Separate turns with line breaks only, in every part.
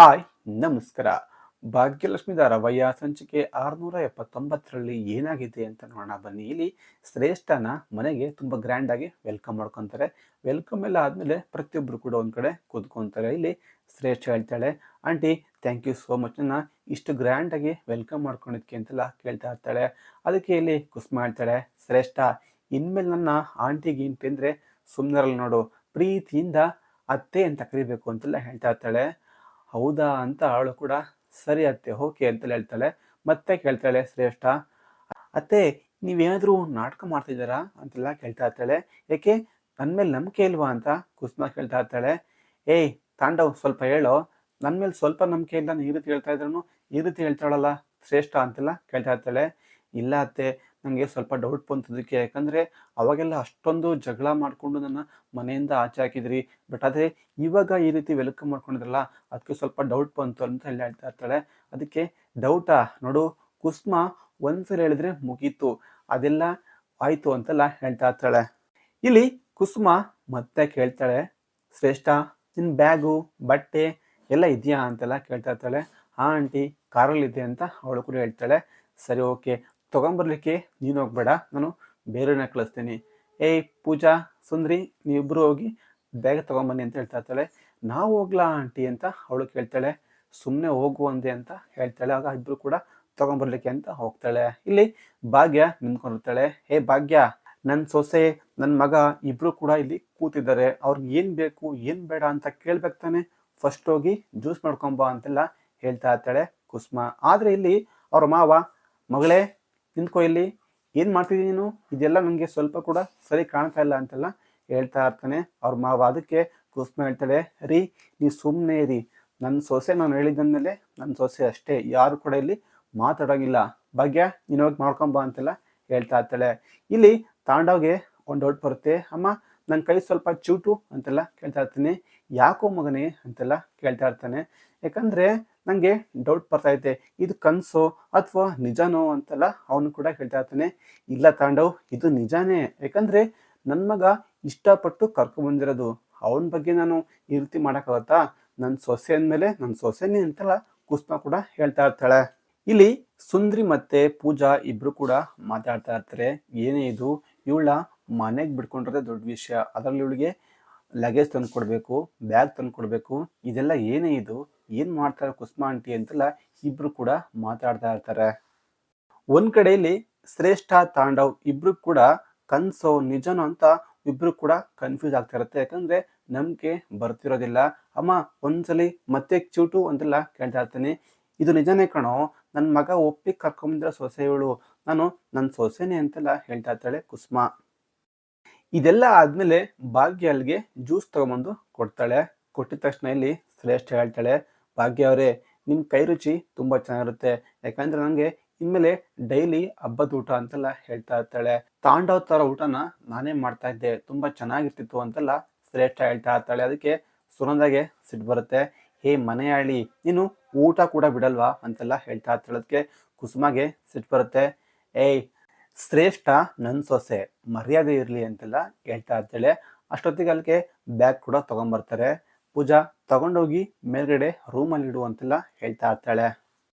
Hi, ನಮಸ್ಕಾರ. ಭಾಗ್ಯಲಕ್ಷ್ಮಿದ ರವಯ್ಯ ಸಂಚಿಕೆ 679ರಲ್ಲಿ ಏನಾಗಿದೆ ಅಂತ ನೋಡೋಣ ಬನ್ನಿ. ಇಲ್ಲಿ ಶ್ರೇಷ್ಠನ ಮನೆಗೆ ತುಂಬ ಗ್ರ್ಯಾಂಡ್ ಆಗಿ ವೆಲ್ಕಮ್ ಮಾಡ್ಕೊತಾರೆ. ವೆಲ್ಕಮ್ ಎಲ್ಲ ಆದಮೇಲೆ ಪ್ರತಿಯೊಬ್ಬರು ಕೂಡ ಒಂದು ಕಡೆ ಕೂತ್ಕೊತಾರೆ. ಇಲ್ಲಿ ಶ್ರೇಷ್ಠ ಹೇಳ್ತಾಳೆ, aunty thank you so much, ನನ್ನ ಇಷ್ಟು ಗ್ರ್ಯಾಂಡ್ ಆಗಿ ವೆಲ್ಕಮ್ ಮಾಡ್ಕೊಂಡಿದ್ಕೆ ಅಂತೆಲ್ಲ ಕೇಳ್ತಾ ಇರ್ತಾಳೆ. ಅದಕ್ಕೆ ಇಲ್ಲಿ ಕುಸುಮ ಹೇಳ್ತಾಳೆ, ಶ್ರೇಷ್ಠ ಇನ್ಮೇಲೆ ನನ್ನ ಆಂಟಿಗೆ ಇಂಟಿ ಅಂದರೆ ಸುಮ್ಮನೆರಲ್ಲ ನೋಡು, ಪ್ರೀತಿಯಿಂದ ಅತ್ತೆ ಅಂತ ಕರಿಬೇಕು ಅಂತೆಲ್ಲ ಹೇಳ್ತಾ ಇರ್ತಾಳೆ. ಹೌದಾ ಅಂತ ಅವಳು ಕೂಡ ಸರಿ ಅತ್ತೆ ಓಕೆ ಅಂತಲೇ ಹೇಳ್ತಾಳೆ. ಮತ್ತೆ ಕೇಳ್ತಾಳೆ ಶ್ರೇಷ್ಠ, ಅತ್ತೆ ನೀವೇನಾದರೂ ನಾಟಕ ಮಾಡ್ತಿದ್ದೀರಾ ಅಂತೆಲ್ಲ ಕೇಳ್ತಾ ಇರ್ತಾಳೆ. ಏಕೆ ನನ್ನ ಮೇಲೆ ನಂಬಿಕೆ ಇಲ್ವಾ ಅಂತ ಕುಸುಮ ಕೇಳ್ತಾ ಇರ್ತಾಳೆ. ಏಯ್ ತಾಂಡವ್ ಸ್ವಲ್ಪ ಹೇಳೋ, ನನ್ನ ಮೇಲೆ ಸ್ವಲ್ಪ ನಂಬಿಕೆ ಇಲ್ಲ, ಈ ರೀತಿ ಹೇಳ್ತಾ ಇದ್ರೂ ಈ ರೀತಿ ಹೇಳ್ತಾಳಲ್ಲ ಶ್ರೇಷ್ಠ ಅಂತೆಲ್ಲ ಕೇಳ್ತಾ ಇರ್ತಾಳೆ. ಇಲ್ಲ ಅತ್ತೆ, ನನಗೆ ಸ್ವಲ್ಪ ಡೌಟ್ ಬಂತದಕ್ಕೆ, ಯಾಕಂದರೆ ಅವಾಗೆಲ್ಲ ಅಷ್ಟೊಂದು ಜಗಳ ಮಾಡಿಕೊಂಡು ನನ್ನ ಮನೆಯಿಂದ ಆಚೆ ಹಾಕಿದ್ರಿ, ಬಟ್ ಆದರೆ ಇವಾಗ ಈ ರೀತಿ ವೆಲ್ಕಮ್ ಮಾಡ್ಕೊಂಡಿದ್ರಲ್ಲ ಅದಕ್ಕೆ ಸ್ವಲ್ಪ ಡೌಟ್ ಬಂತು ಅಂತ ಹೇಳಿ ಹೇಳ್ತಾ ಇರ್ತಾಳೆ. ಅದಕ್ಕೆ ಡೌಟಾ ನೋಡು, ಕುಸುಮ ಒಂದ್ಸರಿ ಹೇಳಿದ್ರೆ ಮುಗೀತು, ಅದೆಲ್ಲ ಆಯಿತು ಅಂತೆಲ್ಲ ಹೇಳ್ತಾ ಇರ್ತಾಳೆ. ಇಲ್ಲಿ ಕುಸುಮ ಮತ್ತೆ ಕೇಳ್ತಾಳೆ, ಶ್ರೇಷ್ಠ ನಿನ್ನ ಬ್ಯಾಗು ಬಟ್ಟೆ ಎಲ್ಲ ಇದೆಯಾ ಅಂತೆಲ್ಲ ಕೇಳ್ತಾ ಇರ್ತಾಳೆ. ಹಾಂ ಆಂಟಿ ಕಾರಲ್ಲಿದೆ ಅಂತ ಅವಳು ಕೂಡ ಹೇಳ್ತಾಳೆ. ಸರಿ ಓಕೆ, ತೊಗೊಂಬರ್ಲಿಕ್ಕೆ ನೀನು ಹೋಗ್ಬೇಡ, ನಾನು ಬೇರೆಯವ್ರನ್ನ ಕಳಿಸ್ತೀನಿ. ಏಯ್ ಪೂಜಾ ಸುಂದ್ರಿ ನೀವಿಬ್ಬರು ಹೋಗಿ ಬ್ಯಾಗ್ ತೊಗೊಂಬನ್ನಿ ಅಂತ ಹೇಳ್ತಾ ಇರ್ತಾಳೆ. ನಾವು ಹೋಗ್ಲಾ ಆಂಟಿ ಅಂತ ಅವಳು ಕೇಳ್ತಾಳೆ. ಸುಮ್ಮನೆ ಹೋಗು ಅಂದೆ ಅಂತ ಹೇಳ್ತಾಳೆ. ಆಗ ಇಬ್ಬರು ಕೂಡ ತೊಗೊಂಬರ್ಲಿಕ್ಕೆ ಅಂತ ಹೋಗ್ತಾಳೆ. ಇಲ್ಲಿ ಭಾಗ್ಯ ನಿಂತ್ಕೊಂಡಿರ್ತಾಳೆ. ಹೇ ಭಾಗ್ಯ, ನನ್ನ ಸೊಸೆ ನನ್ನ ಮಗ ಇಬ್ಬರು ಕೂಡ ಇಲ್ಲಿ ಕೂತಿದ್ದಾರೆ, ಅವ್ರಿಗೆ ಏನು ಬೇಕು ಏನು ಬೇಡ ಅಂತ ಕೇಳ್ಬೇಕು ತಾನೆ, ಫಸ್ಟ್ ಹೋಗಿ ಜ್ಯೂಸ್ ಮಾಡ್ಕೊಂಬ ಅಂತೆಲ್ಲ ಹೇಳ್ತಾ ಇರ್ತಾಳೆ ಕುಸುಮ. ಆದರೆ ಇಲ್ಲಿ ಅವ್ರ ಮಾವ, ಮಗಳೇ ನಿಂತ್ಕೊ ಇಲ್ಲಿ, ಏನು ಮಾಡ್ತಿದ್ದೀನಿ ನೀನು, ಇದೆಲ್ಲ ನನಗೆ ಸ್ವಲ್ಪ ಕೂಡ ಸರಿ ಕಾಣ್ತಾ ಇಲ್ಲ ಅಂತೆಲ್ಲ ಹೇಳ್ತಾ ಇರ್ತಾನೆ ಅವ್ರ ಮಾವ. ಅದಕ್ಕೆ ಕುಸುಮ ಹೇಳ್ತಾಳೆ, ರೀ ನೀವು ಸುಮ್ಮನೆ ಇರಿ, ನನ್ನ ಸೊಸೆ ನಾನು ಹೇಳಿದ್ಮೇಲೆ ನನ್ನ ಸೊಸೆ ಅಷ್ಟೇ, ಯಾರು ಕೂಡ ಇಲ್ಲಿ ಮಾತಾಡೋಂಗಿಲ್ಲ, ಭಾಗ್ಯ ನೀನು ಹೋಗಿ ಮಾಡ್ಕೊಂಬ ಅಂತೆಲ್ಲ ಹೇಳ್ತಾ ಇರ್ತಾಳೆ. ಇಲ್ಲಿ ತಾಂಡವ್ಗೆ ಒಂದು ಡೌಟ್ ಬರುತ್ತೆ. ಅಮ್ಮ ನನ್ನ ಕೈ ಸ್ವಲ್ಪ ಚೂಟು ಅಂತೆಲ್ಲ ಕೇಳ್ತಾ ಇರ್ತೀನಿ. ಯಾಕೋ ಮಗನೇ ಅಂತೆಲ್ಲ ಕೇಳ್ತಾ ಇರ್ತಾನೆ. ಯಾಕಂದರೆ ನನಗೆ ಡೌಟ್ ಬರ್ತೈತೆ, ಇದು ಕನಸು ಅಥವಾ ನಿಜನೋ ಅಂತೆಲ್ಲ ಅವನು ಕೂಡ ಕೇಳ್ತಾ ಇರ್ತಾನೆ. ಇಲ್ಲ ತಾಂಡವ್, ಇದು ನಿಜಾನೇ, ಯಾಕಂದರೆ ನನ್ನ ಮಗ ಇಷ್ಟಪಟ್ಟು ಕರ್ಕೊಂಬಂದಿರೋದು, ಅವನ ಬಗ್ಗೆ ನಾನು ಈ ರೀತಿ ಮಾಡೋಕ್ಕಾಗತ್ತಾ, ನನ್ನ ಸೊಸೆ ಅಂದಮೇಲೆ ನನ್ನ ಸೊಸೆನೇ ಅಂತೆಲ್ಲ ಕುಸುಮ ಕೂಡ ಹೇಳ್ತಾ ಇರ್ತಾಳೆ. ಇಲ್ಲಿ ಸುಂದ್ರಿ ಮತ್ತೆ ಪೂಜಾ ಇಬ್ರು ಕೂಡ ಮಾತಾಡ್ತಾ ಇರ್ತಾರೆ. ಏನೇ ಇದು, ಇವಳ ಮನೆಗೆ ಬಿಡ್ಕೊಂಡಿರೋದೇ ದೊಡ್ಡ ವಿಷಯ, ಅದರಲ್ಲಿ ಇವಳಿಗೆ ಲಗೇಜ್ ತಂದು ಕೊಡಬೇಕು, ಬ್ಯಾಗ್ ತಂದು ಕೊಡಬೇಕು, ಇದೆಲ್ಲ ಏನೇ ಇದು, ಏನು ಮಾಡ್ತಾರೆ ಕುಸುಮ ಆಂಟಿ ಅಂತೆಲ್ಲ ಇಬ್ರು ಕೂಡ ಮಾತಾಡ್ತಾ ಇರ್ತಾರೆ. ಒಂದ್ ಕಡೆಯಲ್ಲಿ ಶ್ರೇಷ್ಠ ತಾಂಡವ್ ಇಬ್ರು ಕೂಡ ಕನ್ಸೋ ನಿಜನೋ ಅಂತ ಇಬ್ರು ಕೂಡ ಕನ್ಫ್ಯೂಸ್ ಆಗ್ತಾ ಇರುತ್ತೆ. ಯಾಕಂದ್ರೆ ನಂಬಿಕೆ ಬರ್ತಿರೋದಿಲ್ಲ. ಅಮ್ಮ ಒಂದ್ಸಲಿ ಮತ್ತೆ ಚೂಟು ಅಂತೆಲ್ಲ ಕೇಳ್ತಾ ಇರ್ತೀನಿ. ಇದು ನಿಜನೇ ಕಣೋ, ನನ್ನ ಮಗ ಒಪ್ಪಿ ಕರ್ಕೊಂಬಂದಿರೋ ಸೊಸೆ ಇವಳು, ನಾನು ನನ್ನ ಸೊಸೆನೆ ಅಂತೆಲ್ಲ ಹೇಳ್ತಾ ಇರ್ತಾಳೆ ಕುಸುಮ. ಇದೆಲ್ಲ ಆದ್ಮೇಲೆ ಭಾಗ್ಯ ಅಲ್ಲಿಗೆ ಜ್ಯೂಸ್ ತಗೊಂಬಂದು ಕೊಡ್ತಾಳೆ. ಕೊಟ್ಟಿದ ತಕ್ಷಣ ಇಲ್ಲಿ ಶ್ರೇಷ್ಠ ಹೇಳ್ತಾಳೆ, ಭಾಗ್ಯ ಅವರೇ ನಿಮ್ಮ ಕೈ ರುಚಿ ತುಂಬ ಚೆನ್ನಾಗಿರುತ್ತೆ, ಯಾಕಂದ್ರೆ ನನಗೆ ಇನ್ಮೇಲೆ ಡೈಲಿ ಹಬ್ಬದ ಊಟ ಅಂತೆಲ್ಲ ಹೇಳ್ತಾ ಇರ್ತಾಳೆ. ತಾಂಡವ್ ಥರ ಊಟನ ನಾನೇ ಮಾಡ್ತಾ ಇದ್ದೆ, ತುಂಬ ಚೆನ್ನಾಗಿರ್ತಿತ್ತು ಅಂತೆಲ್ಲ ಶ್ರೇಷ್ಠ ಹೇಳ್ತಾ ಇರ್ತಾಳೆ. ಅದಕ್ಕೆ ಸುನಂದಾಗೆ ಸಿಟ್ಟು ಬರುತ್ತೆ. ಹೇ ಮನೆಯಾಳಿ, ನೀನು ಊಟ ಕೂಡ ಬಿಡಲ್ವಾ ಅಂತೆಲ್ಲ ಹೇಳ್ತಾ ಇರ್ತಾಳೆ. ಅದಕ್ಕೆ ಕುಸುಮಗೆ ಸಿಟ್ಟು ಬರುತ್ತೆ. ಏಯ್ ಶ್ರೇಷ್ಠ ನನ್ನ ಸೊಸೆ, ಮರ್ಯಾದೆ ಇರಲಿ ಅಂತೆಲ್ಲ ಹೇಳ್ತಾ ಇರ್ತಾಳೆ. ಅಷ್ಟೊತ್ತಿಗೆ ಅಲ್ಲಿಗೆ ಬ್ಯಾಗ್ ಕೂಡ ತೊಗೊಂಬರ್ತಾರೆ. ಪೂಜಾ ತಗೊಂಡೋಗಿ ಮೇಲ್ಗಡೆ ರೂಮಲ್ಲಿ ಇಡು ಅಂತೆಲ್ಲ ಹೇಳ್ತಾ ಇರ್ತಾಳೆ.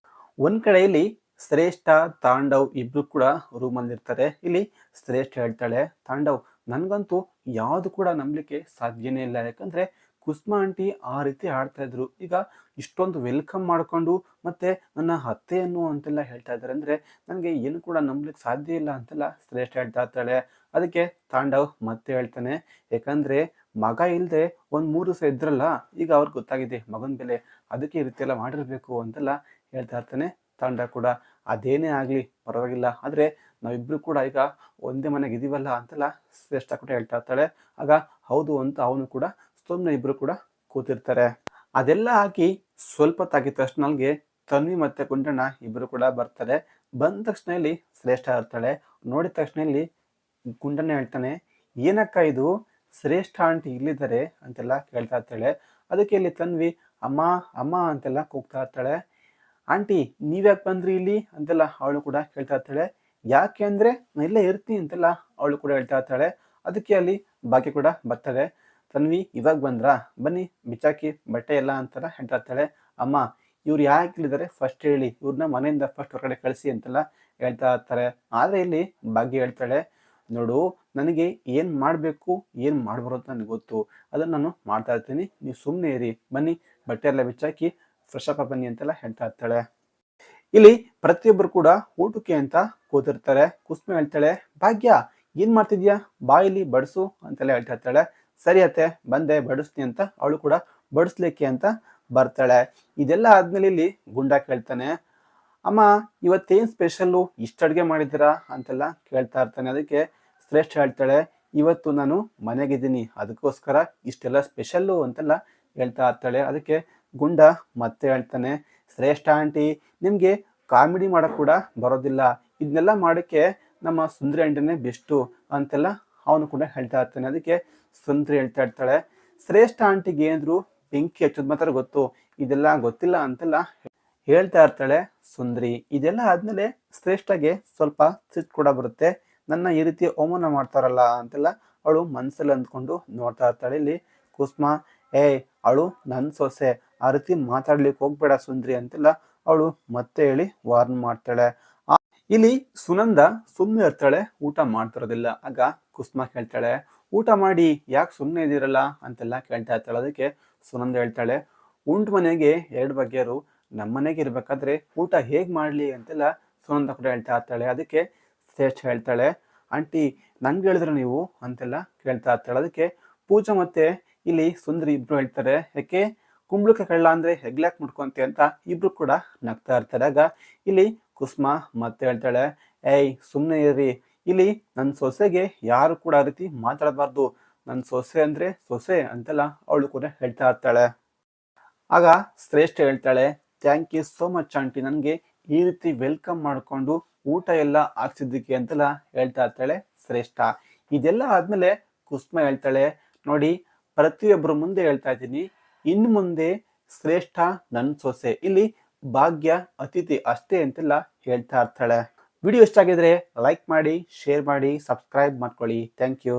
ಒಂದ್ ಕಡೆಯಲ್ಲಿ ಶ್ರೇಷ್ಠ ತಾಂಡವ್ ಇಬ್ರು ಕೂಡ ರೂಮಲ್ಲಿ ಇರ್ತಾರೆ. ಇಲ್ಲಿ ಶ್ರೇಷ್ಠ ಹೇಳ್ತಾಳೆ, ತಾಂಡವ್ ನನ್ಗಂತೂ ಯಾವುದು ಕೂಡ ನಂಬಲಿಕ್ಕೆ ಸಾಧ್ಯನೇ ಇಲ್ಲ, ಯಾಕಂದ್ರೆ ಕುಸುಮ ಆಂಟಿ ಆ ರೀತಿ ಆಡ್ತಾ ಇದ್ರು, ಈಗ ಇಷ್ಟೊಂದು ವೆಲ್ಕಮ್ ಮಾಡ್ಕೊಂಡು ಮತ್ತೆ ನನ್ನ ಅತ್ತೆಯನ್ನು ಅಂತೆಲ್ಲ ಹೇಳ್ತಾ ಇದ್ದಾರೆ ಅಂದ್ರೆ ನನಗೆ ಏನು ಕೂಡ ನಂಬಲಿಕ್ಕೆ ಸಾಧ್ಯ ಇಲ್ಲ ಅಂತೆಲ್ಲ ಶ್ರೇಷ್ಠ ಹೇಳ್ತಾ ಇರ್ತಾಳೆ. ಅದಕ್ಕೆ ತಾಂಡವ್ ಮತ್ತೆ ಹೇಳ್ತಾನೆ, ಯಾಕಂದ್ರೆ ಮಗ ಇಲ್ಲದೆ ಒಂದು 3 ದಿವಸ ಇದ್ರಲ್ಲ, ಈಗ ಅವ್ರಿಗೆ ಗೊತ್ತಾಗಿದೆ ಮಗನ ಬೆಲೆ, ಅದಕ್ಕೆ ಈ ರೀತಿ ಎಲ್ಲ ಮಾಡಿರ್ಬೇಕು ಅಂತೆಲ್ಲ ಹೇಳ್ತಾ ಇರ್ತಾನೆ ತಾಂಡವ್ ಕೂಡ. ಅದೇನೇ ಆಗಲಿ ಪರವಾಗಿಲ್ಲ, ಆದರೆ ನಾವಿಬ್ರು ಕೂಡ ಈಗ ಒಂದೇ ಮನೆಗೆ ಇದೀವಲ್ಲ ಅಂತೆಲ್ಲ ಶ್ರೇಷ್ಠ ಕೂಡ ಹೇಳ್ತಾ ಇರ್ತಾಳೆ. ಆಗ ಹೌದು ಅಂತ ಅವನು ಕೂಡ ಸುಮ್ಮನೆ ಇಬ್ರು ಕೂಡ ಕೂತಿರ್ತಾರೆ. ಅದೆಲ್ಲ ಹಾಕಿ ಸ್ವಲ್ಪ ತಾಗಿದ ತಕ್ಷಣ ನನಗೆ ತನ್ವಿ ಮತ್ತೆ ಕುಂಟಣ್ಣ ಇಬ್ರು ಕೂಡ ಬರ್ತಾರೆ. ಬಂದ ತಕ್ಷಣ ಇಲ್ಲಿ ಶ್ರೇಷ್ಠ ಇರ್ತಾಳೆ. ನೋಡಿದ ತಕ್ಷಣ ಇಲ್ಲಿ ಕುಂಟಣ್ಣ ಹೇಳ್ತಾನೆ, ಏನಕ್ಕ ಇದು, ಶ್ರೇಷ್ಠ ಆಂಟಿ ಇಲ್ಲಿದ್ದಾರೆ ಅಂತೆಲ್ಲ ಕೇಳ್ತಾ ಇರ್ತಾಳೆ. ಅದಕ್ಕೆ ಇಲ್ಲಿ ತನ್ವಿ ಅಮ್ಮ ಅಮ್ಮ ಅಂತೆಲ್ಲ ಕೂಗ್ತಾ ಇರ್ತಾಳೆ. ಆಂಟಿ ನೀವ್ಯಾಕೆ ಬಂದ್ರಿ ಇಲ್ಲಿ ಅಂತೆಲ್ಲ ಅವಳು ಕೂಡ ಕೇಳ್ತಾ ಇರ್ತಾಳೆ. ಯಾಕೆ ಅಂದ್ರೆ ನಾನು ಇಲ್ಲೇ ಇರ್ತೀನಿ ಅಂತೆಲ್ಲ ಅವಳು ಕೂಡ ಹೇಳ್ತಾ ಇರ್ತಾಳೆ. ಅದಕ್ಕೆ ಅಲ್ಲಿ ಭಾಗ್ಯ ಕೂಡ ಬರ್ತಾಳೆ. ತನ್ವಿ ಇವಾಗ ಬಂದ್ರಾ, ಬನ್ನಿ ಬಿಚ್ಚಾಕಿ ಬಟ್ಟೆ ಎಲ್ಲ ಅಂತೆಲ್ಲ ಹೇಳ್ತಾ ಇರ್ತಾಳೆ. ಅಮ್ಮ ಇವ್ರು ಯಾಕೆ ಇಲ್ಲಿದ್ದಾರೆ ಫಸ್ಟ್ ಹೇಳಿ, ಇವ್ರನ್ನ ಮನೆಯಿಂದ ಫಸ್ಟ್ ಹೊರಗಡೆ ಕಳಿಸಿ ಅಂತೆಲ್ಲ ಹೇಳ್ತಾ ಇರ್ತಾರೆ. ಆದ್ರೆ ಇಲ್ಲಿ ಭಾಗ್ಯ ಹೇಳ್ತಾಳೆ, ನೋಡು ನನಗೆ ಏನ್ ಮಾಡ್ಬೇಕು ಏನ್ ಮಾಡ್ಬಾರ್ದು ಅಂತ ನನಗೆ ಗೊತ್ತು, ಅದನ್ನ ನಾನು ಮಾಡ್ತಾ ಇರ್ತೀನಿ, ನೀವು ಸುಮ್ಮನೆ ಇರಿ, ಬನ್ನಿ ಬಟ್ಟೆ ಎಲ್ಲ ಬಿಚ್ಚಾಕಿ ಫ್ರೆಶ್ ಅಪ್ ಬನ್ನಿ ಅಂತೆಲ್ಲ ಹೇಳ್ತಾ ಇರ್ತಾಳೆ. ಇಲ್ಲಿ ಪ್ರತಿಯೊಬ್ಬರು ಕೂಡ ಊಟಕ್ಕೆ ಅಂತ ಕೂತಿರ್ತಾರೆ. ಕುಸುಮ ಹೇಳ್ತಾಳೆ, ಭಾಗ್ಯ ಏನ್ ಮಾಡ್ತಿದ್ಯಾ, ಬಾ ಇಲ್ಲಿ ಬಡಿಸು ಅಂತೆಲ್ಲ ಹೇಳ್ತಾ ಇರ್ತಾಳೆ. ಸರಿ ಅತ್ತೆ ಬಂದೆ ಬಡಿಸ್ತೀನಿ ಅಂತ ಅವಳು ಕೂಡ ಬಡಿಸ್ಲಿಕ್ಕೆ ಅಂತ ಬರ್ತಾಳೆ. ಇದೆಲ್ಲ ಆದ್ಮೇಲೆ ಇಲ್ಲಿ ಗುಂಡ ಕೇಳ್ತಾನೆ, ಅಮ್ಮ ಇವತ್ತೇನ್ ಸ್ಪೆಷಲ್ಲು, ಇಷ್ಟ ಅಡ್ಗೆ ಮಾಡಿದ್ದೀರಾ ಅಂತೆಲ್ಲ ಕೇಳ್ತಾ ಇರ್ತಾನೆ. ಅದಕ್ಕೆ ಶ್ರೇಷ್ಠ ಹೇಳ್ತಾಳೆ, ಇವತ್ತು ನಾನು ಮನೆಗಿದ್ದೀನಿ ಅದಕ್ಕೋಸ್ಕರ ಇಷ್ಟೆಲ್ಲ ಸ್ಪೆಷಲ್ಲು ಅಂತೆಲ್ಲ ಹೇಳ್ತಾ ಇರ್ತಾಳೆ. ಅದಕ್ಕೆ ಗುಂಡ ಮತ್ತೆ ಹೇಳ್ತಾನೆ, ಶ್ರೇಷ್ಠ ಆಂಟಿ ನಿಮ್ಗೆ ಕಾಮಿಡಿ ಮಾಡಕ್ ಕೂಡ ಬರೋದಿಲ್ಲ, ಇದನ್ನೆಲ್ಲ ಮಾಡೋಕ್ಕೆ ನಮ್ಮ ಸುಂದರಿ ಆಂಟಿನೇ ಬೆಸ್ಟು ಅಂತೆಲ್ಲ ಅವನು ಕೂಡ ಹೇಳ್ತಾ ಇರ್ತಾನೆ. ಅದಕ್ಕೆ ಸುಂದರಿ ಹೇಳ್ತಾ ಇರ್ತಾಳೆ, ಶ್ರೇಷ್ಠ ಆಂಟಿಗೆ ಏನಾದ್ರು ಬೆಂಕಿ ಹಚ್ಚೋದು ಮಾತ್ರ ಗೊತ್ತು, ಇದೆಲ್ಲ ಗೊತ್ತಿಲ್ಲ ಅಂತೆಲ್ಲ ಹೇಳ್ತಾ ಇರ್ತಾಳೆ ಸುಂದರಿ. ಇದೆಲ್ಲ ಆದ್ಮೇಲೆ ಶ್ರೇಷ್ಠಗೆ ಸ್ವಲ್ಪ ಸಿಟ್ಟು ಕೂಡ ಬರುತ್ತೆ. ನನ್ನ ಈ ರೀತಿ ಅವಮಾನ ಮಾಡ್ತಾರಲ್ಲ ಅಂತೆಲ್ಲ ಅವಳು ಮನಸ್ಸಲ್ಲಿ ಅಂದ್ಕೊಂಡು ನೋಡ್ತಾ ಇರ್ತಾಳೆ. ಇಲ್ಲಿ ಕುಸುಮ, ಅವಳು ನನ್ನ ಸೊಸೆ, ಆ ರೀತಿ ಮಾತಾಡ್ಲಿಕ್ಕೆ ಹೋಗ್ಬೇಡ ಸುಂದರಿ ಅಂತೆಲ್ಲ ಅವಳು ಮತ್ತೆ ಹೇಳಿ ವಾರ್ನ್ ಮಾಡ್ತಾಳೆ. ಇಲ್ಲಿ ಸುನಂದ ಸುಮ್ಮನೆ ಇರ್ತಾಳೆ, ಊಟ ಮಾಡ್ತಿರೋದಿಲ್ಲ. ಆಗ ಕುಸುಮ ಕೇಳ್ತಾಳೆ, ಊಟ ಮಾಡಿ ಯಾಕೆ ಸುಮ್ಮನೆ ಇದ್ದೀರಲ್ಲ ಅಂತೆಲ್ಲ ಕೇಳ್ತಾ ಇರ್ತಾಳೆ. ಅದಕ್ಕೆ ಸುನಂದ ಹೇಳ್ತಾಳೆ, ಉಂಟು ಮನೆಗೆ ಎರಡು ಬಗೆಯರು, ನಮ್ಮ ಮನೆಗೆ ಇರ್ಬೇಕಾದ್ರೆ ಊಟ ಹೇಗ್ ಮಾಡ್ಲಿ ಅಂತೆಲ್ಲ ಸುನಂದ ಕೂಡ ಹೇಳ್ತಾ ಇರ್ತಾಳೆ. ಅದಕ್ಕೆ ಶ್ರೇಷ್ಠ ಹೇಳ್ತಾಳೆ, ಆಂಟಿ ನನ್ಗೆ ಹೇಳಿದ್ರೆ ನೀವು ಅಂತೆಲ್ಲ ಕೇಳ್ತಾ ಇರ್ತಾಳೆ. ಅದಕ್ಕೆ ಪೂಜಾ ಮತ್ತೆ ಇಲ್ಲಿ ಸುಂದರಿ ಇಬ್ರು ಹೇಳ್ತಾರೆ, ಯಾಕೆ ಕುಂಬಳಕ ಕಳ್ಳ ಅಂದ್ರೆ ಹೆಗ್ಲಾಕ್ ಮುಟ್ಕೊಂತೆ ಅಂತ ಇಬ್ರು ಕೂಡ ನಗ್ತಾ ಇರ್ತಾರೆ. ಆಗ ಇಲ್ಲಿ ಕುಸುಮ ಮತ್ತೆ ಹೇಳ್ತಾಳೆ, ಸುಮ್ಮನೆ ಇರ್ರಿ, ಇಲ್ಲಿ ನನ್ನ ಸೊಸೆಗೆ ಯಾರು ಕೂಡ ಆ ರೀತಿ ಮಾತಾಡಬಾರ್ದು, ನನ್ನ ಸೊಸೆ ಅಂದ್ರೆ ಸೊಸೆ ಅಂತೆಲ್ಲ ಅವಳು ಕೂಡ ಹೇಳ್ತಾ ಇರ್ತಾಳೆ. ಆಗ ಶ್ರೇಷ್ಠ ಹೇಳ್ತಾಳೆ, thank you so much aunty, ನನಗೆ ಈ ರೀತಿ ವೆಲ್ಕಮ್ ಮಾಡಿಕೊಂಡು ಊಟ ಎಲ್ಲ ಹಾಕ್ಸಿದ್ದಕ್ಕೆ ಅಂತೆಲ್ಲ ಹೇಳ್ತಾ ಇರ್ತಾಳೆ ಶ್ರೇಷ್ಠ. ಇದೆಲ್ಲ ಆದ್ಮೇಲೆ ಕುಸುಮ ಹೇಳ್ತಾಳೆ, ನೋಡಿ ಪ್ರತಿಯೊಬ್ಬರು ಮುಂದೆ ಹೇಳ್ತಾ ಇದ್ದೀನಿ, ಇನ್ನು ಮುಂದೆ ಶ್ರೇಷ್ಠ ನನ್ನ ಸೊಸೆ, ಇಲ್ಲಿ ಭಾಗ್ಯ ಅತಿಥಿ ಅಷ್ಟೇ ಅಂತೆಲ್ಲ ಹೇಳ್ತಾ ಇರ್ತಾಳೆ. ವಿಡಿಯೋ ಇಷ್ಟ ಆಗಿದ್ರೆ ಲೈಕ್ ಮಾಡಿ, ಶೇರ್ ಮಾಡಿ, ಸಬ್ಸ್ಕ್ರೈಬ್ ಮಾಡ್ಕೊಳ್ಳಿ. Thank you.